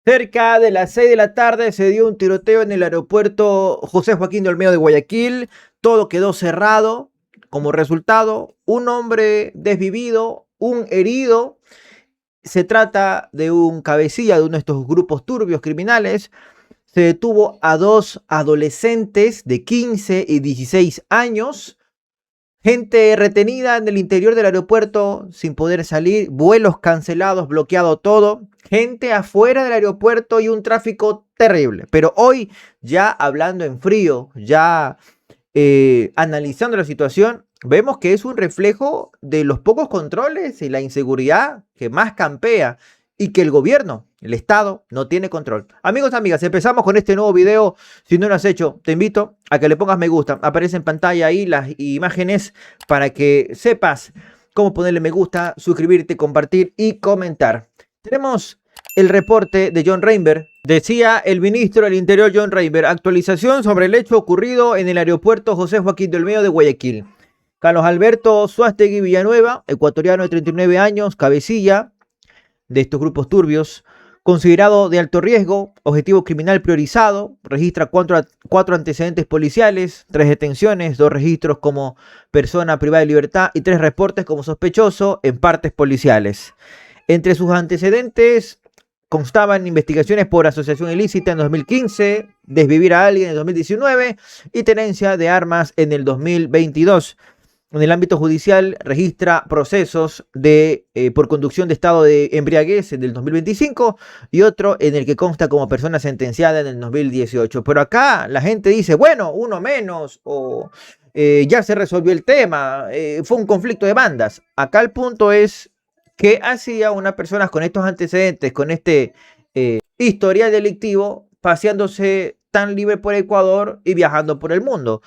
Cerca de las 6 de la tarde se dio un tiroteo en el aeropuerto José Joaquín de Olmedo de Guayaquil. Todo quedó cerrado. Como resultado, un hombre desvivido, un herido. Se trata de un cabecilla de uno de estos grupos turbios criminales. Se detuvo a dos adolescentes de 15 y 16 años. Gente retenida en el interior del aeropuerto sin poder salir, vuelos cancelados, bloqueado todo, gente afuera del aeropuerto y un tráfico terrible. Pero hoy, ya hablando en frío, ya analizando la situación, vemos que es un reflejo de los pocos controles y la inseguridad que más campea y que el gobierno, el Estado, no tiene control. Amigos, amigas, empezamos con este nuevo video. Si no lo has hecho, te invito a que le pongas me gusta. Aparece en pantalla ahí las imágenes para que sepas cómo ponerle me gusta, suscribirte, compartir y comentar. Tenemos el reporte de John Reinberg. Decía el ministro del Interior John Reinberg, actualización sobre el hecho ocurrido en el aeropuerto José Joaquín de Olmedo de Guayaquil. Carlos Alberto Suástegui Villanueva, ecuatoriano de 39 años, cabecilla de estos grupos turbios, considerado de alto riesgo, objetivo criminal priorizado, registra cuatro antecedentes policiales, 3 detenciones, 2 registros como persona privada de libertad y 3 reportes como sospechoso en partes policiales. Entre sus antecedentes constaban investigaciones por asociación ilícita en 2015, desvivir a alguien en 2019 y tenencia de armas en el 2022. En el ámbito judicial registra procesos por conducción de estado de embriaguez en el 2025 y otro en el que consta como persona sentenciada en el 2018. Pero acá la gente dice, bueno, uno menos o ya se resolvió el tema, fue un conflicto de bandas. Acá el punto es qué hacía una persona con estos antecedentes, con este historial delictivo, paseándose tan libre por Ecuador y viajando por el mundo.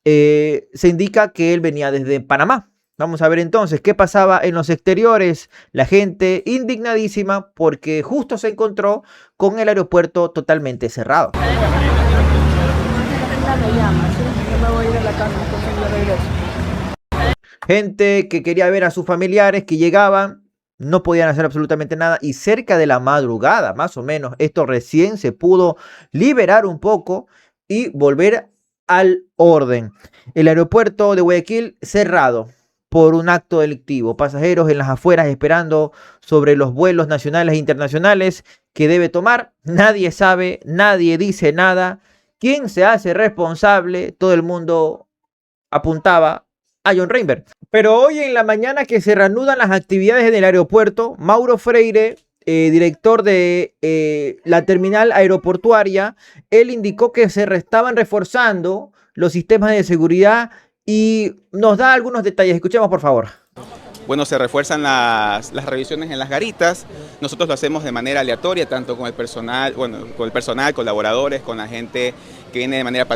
Se indica que él venía desde Panamá. Vamos a ver entonces qué pasaba en los exteriores. La gente indignadísima porque justo se encontró con el aeropuerto totalmente cerrado. Gente que quería ver a sus familiares que llegaban, no podían hacer absolutamente nada y cerca de la madrugada, más o menos, esto recién se pudo liberar un poco y volver al orden. El aeropuerto de Guayaquil cerrado por un acto delictivo. Pasajeros en las afueras esperando sobre los vuelos nacionales e internacionales que debe tomar. Nadie sabe, nadie dice nada. ¿Quién se hace responsable? Todo el mundo apuntaba a John Reinberg. Pero hoy en la mañana que se reanudan las actividades en el aeropuerto, Mauro Freire, director de la terminal aeroportuaria, él indicó que se estaban reforzando los sistemas de seguridad y nos da algunos detalles. Escuchemos, por favor. Bueno, se refuerzan las revisiones en las garitas. Nosotros lo hacemos de manera aleatoria, tanto con el personal, colaboradores, con la gente que viene de manera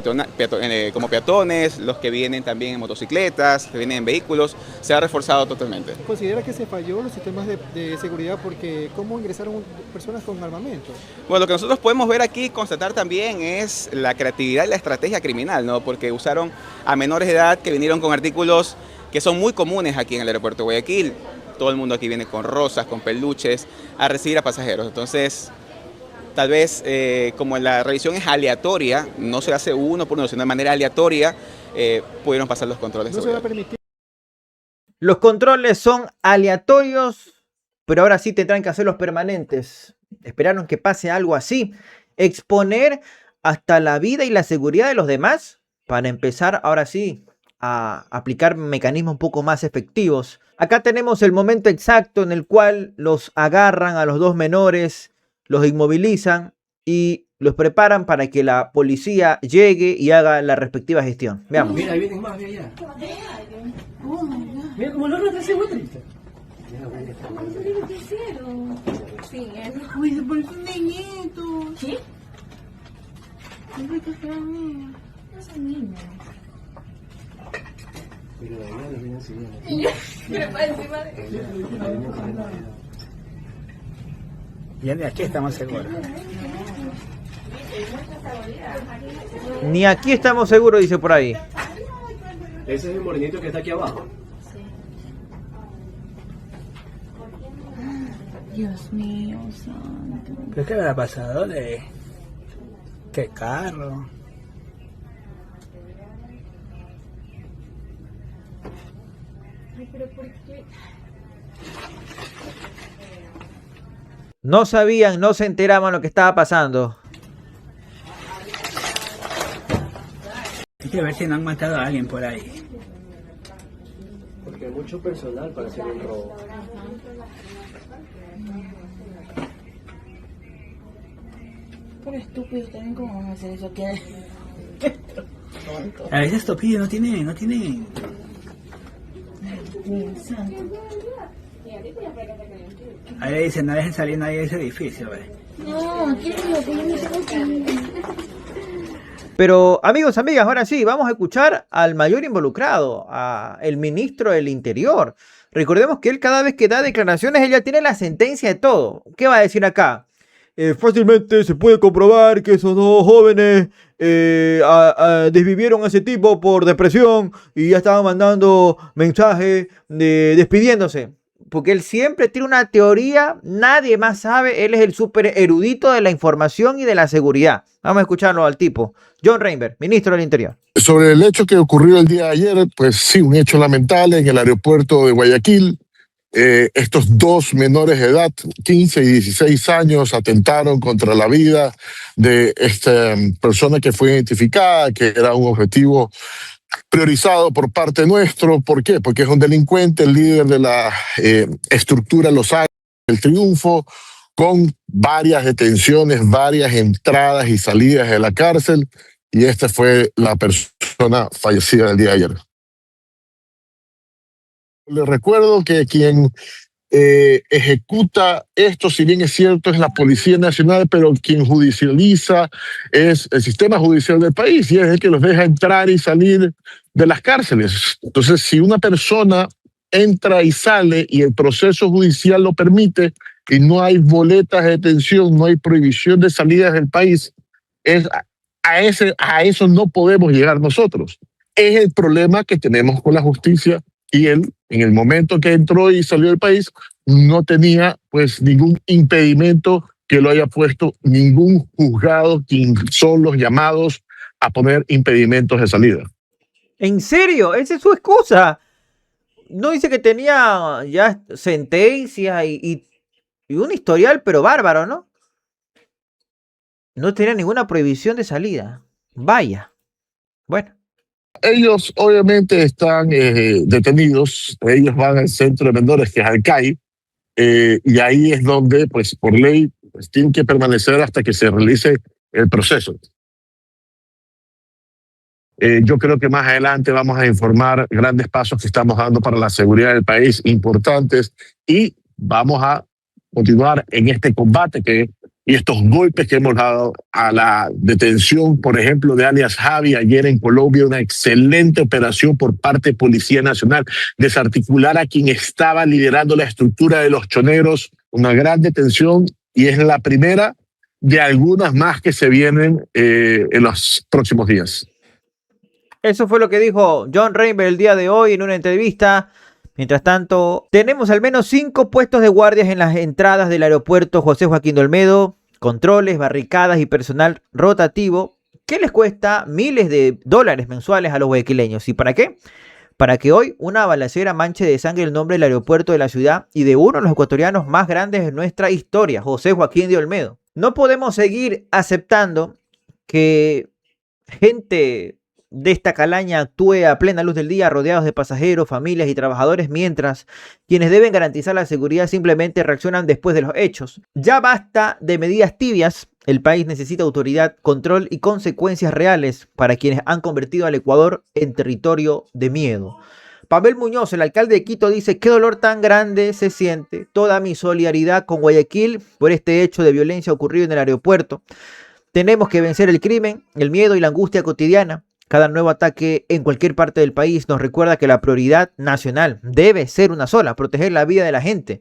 como peatones, los que vienen también en motocicletas, que vienen en vehículos. Se ha reforzado totalmente. ¿Considera que se falló los sistemas de seguridad porque cómo ingresaron personas con armamento? Bueno, lo que nosotros podemos ver aquí, constatar también es la creatividad y la estrategia criminal, ¿no? Porque usaron a menores de edad que vinieron con artículos que son muy comunes aquí en el aeropuerto de Guayaquil. Todo el mundo aquí viene con rosas, con peluches, a recibir a pasajeros. Entonces, tal vez como la revisión es aleatoria, no se hace uno por uno, sino de manera aleatoria, pudieron pasar los controles. No se va a permitir. Los controles son aleatorios, pero ahora sí tendrán que hacerlos permanentes. Esperaron que pase algo así. Exponer hasta la vida y la seguridad de los demás para empezar ahora sí a aplicar mecanismos un poco más efectivos. Acá tenemos el momento exacto en el cual los agarran a los 2 menores, los inmovilizan y los preparan para que la policía llegue y haga la respectiva gestión. Veamos. Mira, ahí vienen más, mira allá. Mira cómo lo retrasé, guatrita. ¿Qué hicieron? Sí, eso. Uy, por eso un niñito. ¿Qué? Siempre que sea niña. No soy niña. Pero de verdad lo viene enseñando. Pero para encima de... Ya de aquí estamos seguros. Ni aquí estamos seguros, dice por ahí. Ese es el morenito que está aquí abajo. Dios mío, santo. ¿Pero qué habrá pasado? ¿Qué carro? Ay, pero ¿por qué? No sabían, no se enteraban lo que estaba pasando. Hay que ver si no han matado a alguien por ahí. Porque hay mucho personal para hacer un robo. Pero estúpidos también, ¿cómo van a hacer eso? ¿Qué? A veces estos pillos no tienen. Dios santo. Ahí dicen, no dejen salir nadie de ese edificio, ¿ves? No, ¿qué es lo que yo me tengo que ir? Pero amigos, amigas, ahora sí, vamos a escuchar al mayor involucrado, el ministro del Interior. Recordemos que él cada vez que da declaraciones, él ya tiene la sentencia de todo. ¿Qué va a decir acá? Fácilmente se puede comprobar que esos dos jóvenes desvivieron a ese tipo por depresión y ya estaban mandando mensajes despidiéndose. Porque él siempre tiene una teoría, nadie más sabe, él es el súper erudito de la información y de la seguridad. Vamos a escucharlo al tipo. John Reinberg, ministro del Interior. Sobre el hecho que ocurrió el día de ayer, pues sí, un hecho lamentable en el aeropuerto de Guayaquil. Estos dos menores de edad, 15 y 16 años, atentaron contra la vida de esta persona que fue identificada, que era un objetivo priorizado por parte nuestro. ¿Por qué? Porque es un delincuente, el líder de la estructura Los Ángeles del Triunfo, con varias detenciones, varias entradas y salidas de la cárcel, y esta fue la persona fallecida el día de ayer. Les recuerdo que quien ejecuta esto, si bien es cierto, es la Policía Nacional, pero quien judicializa es el sistema judicial del país y es el que los deja entrar y salir de las cárceles. Entonces, si una persona entra y sale y el proceso judicial lo permite y no hay boletas de detención, no hay prohibición de salidas del país, a eso no podemos llegar nosotros. Es el problema que tenemos con la justicia. Y él, en el momento que entró y salió del país, no tenía pues ningún impedimento que lo haya puesto ningún juzgado, quien son los llamados a poner impedimentos de salida. ¿En serio? Esa es su excusa. No dice que tenía ya sentencia y un historial, pero bárbaro, ¿no? No tenía ninguna prohibición de salida. Vaya. Bueno. Ellos obviamente están detenidos, ellos van al centro de menores, que es al CAI, y ahí es donde, pues por ley, pues, tienen que permanecer hasta que se realice el proceso. Yo creo que más adelante vamos a informar grandes pasos que estamos dando para la seguridad del país, importantes, y vamos a continuar en este combate y estos golpes que hemos dado a la detención, por ejemplo, de alias Javi ayer en Colombia, una excelente operación por parte de Policía Nacional, desarticular a quien estaba liderando la estructura de los choneros, una gran detención, y es la primera de algunas más que se vienen en los próximos días. Eso fue lo que dijo John Reinberg el día de hoy en una entrevista. Mientras tanto, tenemos al menos 5 puestos de guardias en las entradas del aeropuerto José Joaquín de Olmedo, controles, barricadas y personal rotativo que les cuesta miles de dólares mensuales a los guayaquileños. ¿Y para qué? Para que hoy una balacera manche de sangre el nombre del aeropuerto de la ciudad y de uno de los ecuatorianos más grandes de nuestra historia, José Joaquín de Olmedo. No podemos seguir aceptando que gente de esta calaña actúe a plena luz del día rodeados de pasajeros, familias y trabajadores, mientras quienes deben garantizar la seguridad simplemente reaccionan después de los hechos. Ya basta de medidas tibias. El país necesita autoridad, control y consecuencias reales para quienes han convertido al Ecuador en territorio de miedo. Pavel Muñoz, el alcalde de Quito, dice: qué dolor tan grande se siente. Toda mi solidaridad con Guayaquil por este hecho de violencia ocurrido en el aeropuerto. Tenemos que vencer el crimen, el miedo y la angustia cotidiana. Cada nuevo ataque en cualquier parte del país nos recuerda que la prioridad nacional debe ser una sola: proteger la vida de la gente.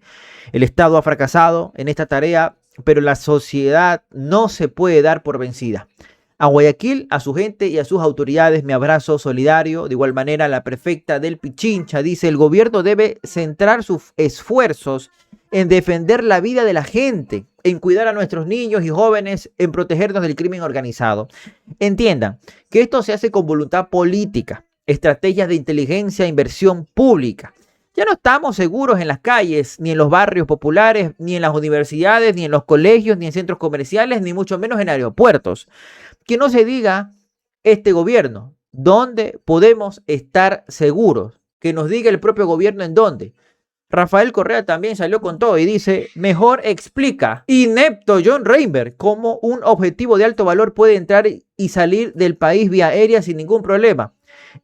El Estado ha fracasado en esta tarea, pero la sociedad no se puede dar por vencida. A Guayaquil, a su gente y a sus autoridades, mi abrazo solidario. De igual manera, la prefecta del Pichincha dice: el gobierno debe centrar sus esfuerzos en defender la vida de la gente, en cuidar a nuestros niños y jóvenes, en protegernos del crimen organizado. Entiendan que esto se hace con voluntad política, estrategias de inteligencia, inversión pública. Ya no estamos seguros en las calles, ni en los barrios populares, ni en las universidades, ni en los colegios, ni en centros comerciales, ni mucho menos en aeropuertos. Que no se diga este gobierno dónde podemos estar seguros, que nos diga el propio gobierno en dónde. Rafael Correa también salió con todo y dice: mejor explica, inepto John Reinberg, cómo un objetivo de alto valor puede entrar y salir del país vía aérea sin ningún problema.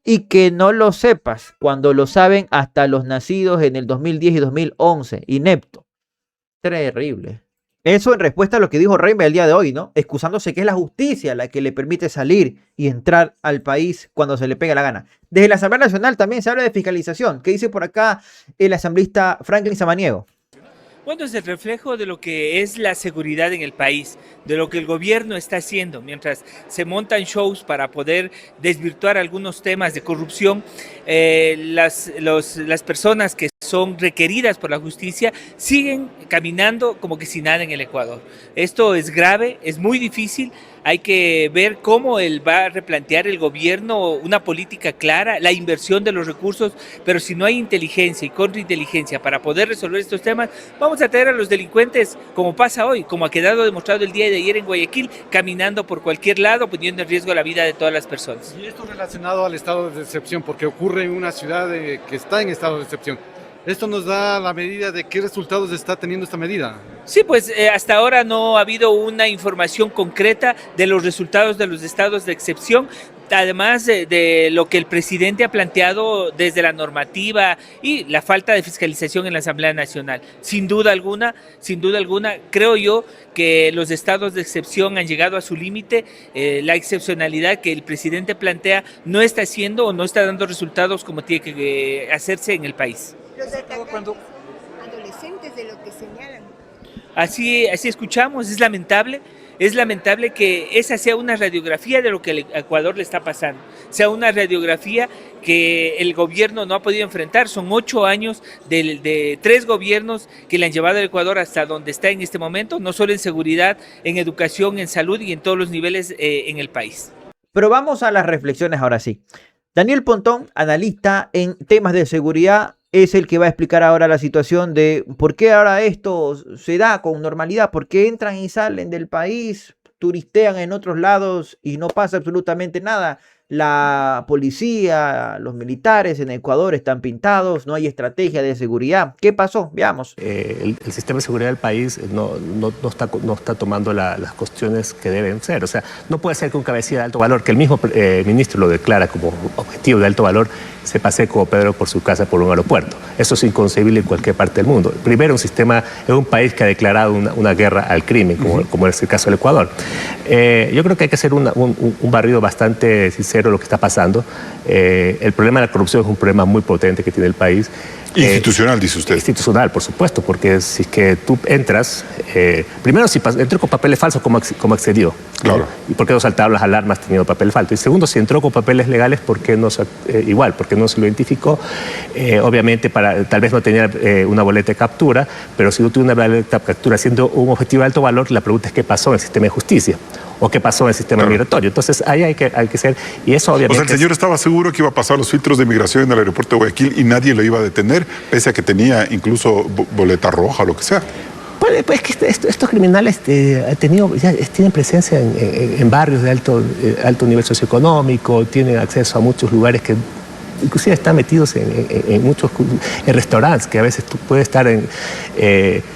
Y que no lo sepas cuando lo saben hasta los nacidos en el 2010 y 2011. Inepto. Terrible. Eso en respuesta a lo que dijo Reinberg el día de hoy, ¿no? Excusándose que es la justicia la que le permite salir y entrar al país cuando se le pega la gana. Desde la Asamblea Nacional también se habla de fiscalización. ¿Qué dice por acá el asambleísta Franklin Samaniego? Bueno, es el reflejo de lo que es la seguridad en el país, de lo que el gobierno está haciendo. Mientras se montan shows para poder desvirtuar algunos temas de corrupción, las personas que son requeridas por la justicia siguen caminando como que sin nada en el Ecuador. Esto es grave, es muy difícil. Hay que ver cómo él va a replantear el gobierno una política clara, la inversión de los recursos, pero si no hay inteligencia y contrainteligencia para poder resolver estos temas, vamos a tener a los delincuentes, como pasa hoy, como ha quedado demostrado el día de ayer en Guayaquil, caminando por cualquier lado, poniendo en riesgo la vida de todas las personas. Y esto relacionado al estado de excepción, porque ocurre en una ciudad que está en estado de excepción. ¿Esto nos da la medida de qué resultados está teniendo esta medida? Sí, pues hasta ahora no ha habido una información concreta de los resultados de los estados de excepción, además de lo que el presidente ha planteado desde la normativa y la falta de fiscalización en la Asamblea Nacional. Sin duda alguna, creo yo que los estados de excepción han llegado a su límite. La excepcionalidad que el presidente plantea no está haciendo o no está dando resultados como tiene que hacerse en el país. Los atacantes adolescentes de lo que señalan. Así escuchamos, es lamentable que esa sea una radiografía de lo que al Ecuador le está pasando, sea una radiografía que el gobierno no ha podido enfrentar. Son 8 años de 3 gobiernos que le han llevado al Ecuador hasta donde está en este momento, no solo en seguridad, en educación, en salud y en todos los niveles en el país. Pero vamos a las reflexiones ahora sí. Daniel Pontón, analista en temas de seguridad, es el que va a explicar ahora la situación de por qué ahora esto se da con normalidad, por qué entran y salen del país, turistean en otros lados y no pasa absolutamente nada. La policía, los militares en Ecuador están pintados, no hay estrategia de seguridad. ¿Qué pasó? Veamos. El sistema de seguridad del país no está tomando las cuestiones que deben ser. O sea, no puede ser que un cabecilla de alto valor, que el mismo ministro lo declara como objetivo de alto valor, se pase como Pedro por su casa por un aeropuerto. Eso es inconcebible en cualquier parte del mundo. Primero, es un país que ha declarado una guerra al crimen, como es el caso del Ecuador. Yo creo que hay que hacer un barrido bastante sincero de lo que está pasando. El problema de la corrupción es un problema muy potente que tiene el país. Institucional, dice usted. Institucional, por supuesto, porque si es que tú entras, primero si entró con papeles falsos, ¿cómo accedió? Claro. ¿Y por qué no saltaron las alarmas teniendo papel falso? Y segundo, si entró con papeles legales, ¿por qué no se lo identificó? Obviamente, tal vez no tenía una boleta de captura, pero si no tuvo una boleta de captura siendo un objetivo de alto valor, la pregunta es qué pasó en el sistema de justicia o qué pasó en el sistema migratorio. Entonces, ahí hay que ser, y eso obviamente... O sea, el señor estaba seguro que iba a pasar los filtros de migración en el aeropuerto de Guayaquil y nadie lo iba a detener, pese a que tenía incluso boleta roja o lo que sea. Pues que estos criminales tienen presencia en barrios de alto nivel socioeconómico, tienen acceso a muchos lugares que inclusive están metidos en muchos restaurantes, que a veces tú puedes estar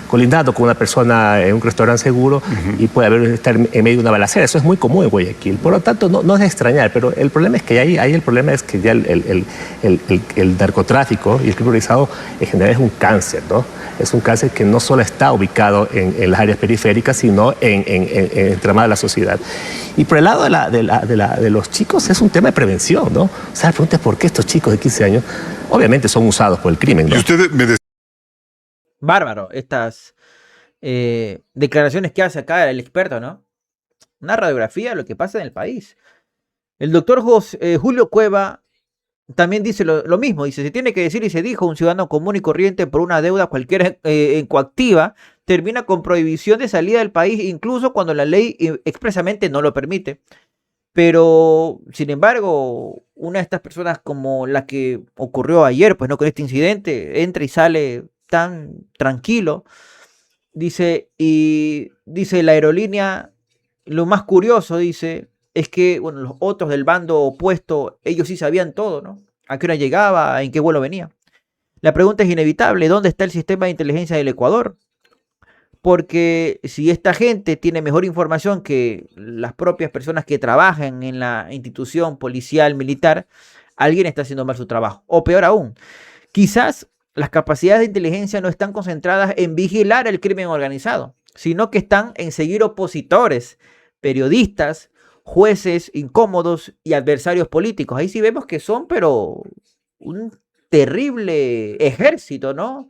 colindando con una persona en un restaurante seguro y puede estar en medio de una balacera. Eso es muy común en Guayaquil. Por lo tanto, no es de extrañar, pero el problema es que ahí el problema es que ya el narcotráfico y el crimen organizado en general es un cáncer, ¿no? Es un cáncer que no solo está ubicado en las áreas periféricas, sino en el entramado de la sociedad. Y por el lado de los chicos es un tema de prevención, ¿no? O sea, la pregunta es por qué estos chicos de 15 años obviamente son usados por el crimen, ¿no? Y usted Bárbaro, estas declaraciones que hace acá el experto, ¿no? una radiografía de lo que pasa en el país. El doctor Julio Cueva también dice lo mismo, dice, se tiene que decir y se dijo, un ciudadano común y corriente por una deuda cualquiera coactiva termina con prohibición de salida del país, incluso cuando la ley expresamente no lo permite. Pero, sin embargo, una de estas personas como la que ocurrió ayer, pues no con este incidente, entra y sale tan tranquilo, dice, y dice la aerolínea, lo más curioso, dice, es que, bueno, los otros del bando opuesto, ellos sí sabían todo, ¿no? A qué hora llegaba, en qué vuelo venía. La pregunta es inevitable, ¿dónde está el sistema de inteligencia del Ecuador? Porque si esta gente tiene mejor información que las propias personas que trabajan en la institución policial, militar, alguien está haciendo mal su trabajo. O peor aún, quizás las capacidades de inteligencia no están concentradas en vigilar el crimen organizado, sino que están en seguir opositores, periodistas, jueces incómodos y adversarios políticos. Ahí sí vemos que son, pero un terrible ejército, ¿no?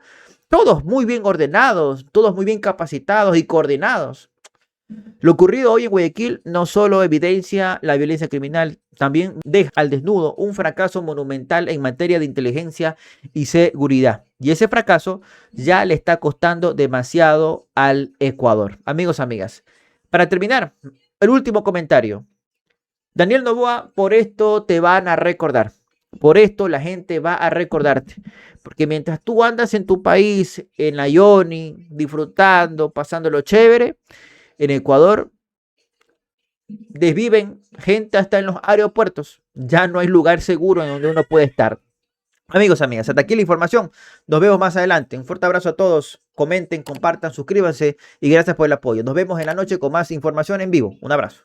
Todos muy bien ordenados, todos muy bien capacitados y coordinados. Lo ocurrido hoy en Guayaquil no solo evidencia la violencia criminal, también deja al desnudo un fracaso monumental en materia de inteligencia y seguridad. Y ese fracaso ya le está costando demasiado al Ecuador. Amigos, amigas, para terminar, el último comentario. Daniel Noboa, por esto te van a recordar. Por esto la gente va a recordarte. Porque mientras tú andas en tu país, en la Yoni, disfrutando, pasándolo chévere, en Ecuador desviven gente hasta en los aeropuertos. Ya no hay lugar seguro en donde uno puede estar. Amigos, amigas, hasta aquí la información. Nos vemos más adelante. Un fuerte abrazo a todos. Comenten, compartan, suscríbanse y gracias por el apoyo. Nos vemos en la noche con más información en vivo. Un abrazo.